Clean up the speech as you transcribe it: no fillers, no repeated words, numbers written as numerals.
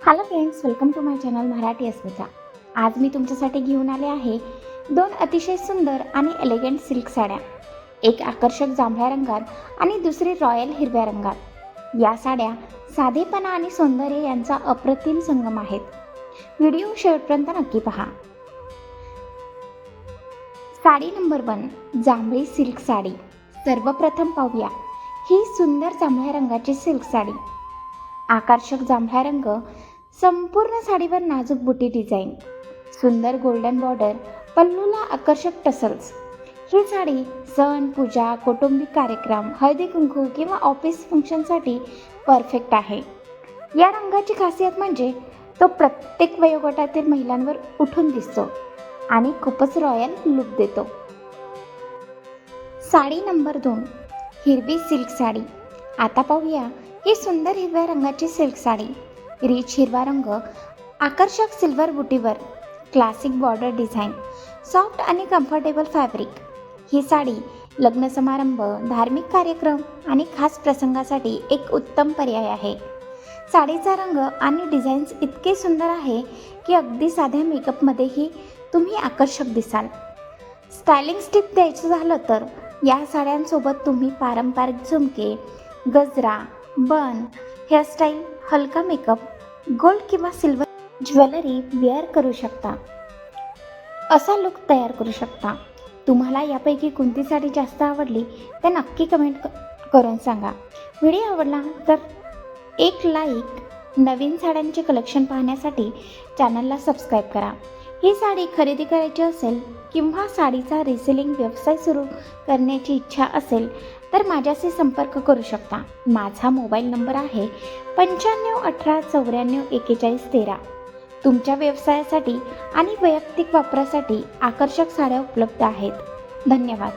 Hello friends, welcome to my channel Marathi Asmita. आज मी तुमच्यासाठी घेऊन आले आहे दोन अतिशय सुंदर आणि एलिगंट सिल्क साड्या. एक आकर्षक जांभळ्या रंगात आणि दुसरी रॉयल हिरव्या रंगात. या साड्या साधेपणा आणि सौंदर्य यांचा अप्रतिम संगम आहेत. व्हिडिओ शेवटपर्यंत नक्की पहा. साडी नंबर 1, जांभळी सिल्क साडी. सर्वप्रथम पाहूया ही सुंदर जांभळ्या रंगाची सिल्क साडी. आकर्षक जांभळा रंग, संपूर्ण साडीवर नाजूक बुटी डिझाईन, सुंदर गोल्डन बॉर्डर, पल्लूला आकर्षक टसल्स. ही साडी सण, पूजा, कौटुंबिक कार्यक्रम, हळदी कुंकू किंवा ऑफिस फंक्शनसाठी परफेक्ट आहे. या रंगाची खासियत म्हणजे तो प्रत्येक वयोगटातील महिलांवर उठून दिसतो आणि खूपच रॉयल लुक देतो. साडी नंबर 2, हिरवी सिल्क साडी. आता पाहूया ही सुंदर हिरव्या रंगाची सिल्क साडी. रिच हिरवा रंग, आकर्षक सिल्वर बुटीवर, क्लासिक बॉर्डर डिझाईन, सॉफ्ट आणि कम्फर्टेबल फॅब्रिक. ही साडी लग्न समारंभ, धार्मिक कार्यक्रम आणि खास प्रसंगासाठी एक उत्तम पर्याय आहे. साडीचा रंग आणि डिझाईन्स इतके सुंदर आहे की अगदी साध्या मेकअपमध्येही तुम्ही आकर्षक दिसाल. स्टायलिंग टिप द्यायचं झालं तर या साड्यांसोबत तुम्ही पारंपरिक झुमके, गजरा, बन, हेअरस्टाईल, हलका मेकअप, गोल्ड किंवा सिल्वर ज्वेलरी वेअर करू शकता. असा लुक तयार करू शकता. तुम्हाला यापैकी कोणती साडी जास्त आवडली ते नक्की कमेंट करून सांगा. व्हिडिओ आवडला तर एक लाईक. नवीन साड्यांचे कलेक्शन पाहण्यासाठी चॅनलला सबस्क्राईब करा. ही साडी खरेदी करायची असेल किंवा साडीचा रिसेलिंग व्यवसाय सुरू करण्याची इच्छा असेल तर माझ्याशी संपर्क करू शकता. माझा मोबाईल नंबर आहे 9518944113. तुमच्या व्यवसायासाठी आणि वैयक्तिक वापरासाठी आकर्षक साड्या उपलब्ध आहेत. धन्यवाद.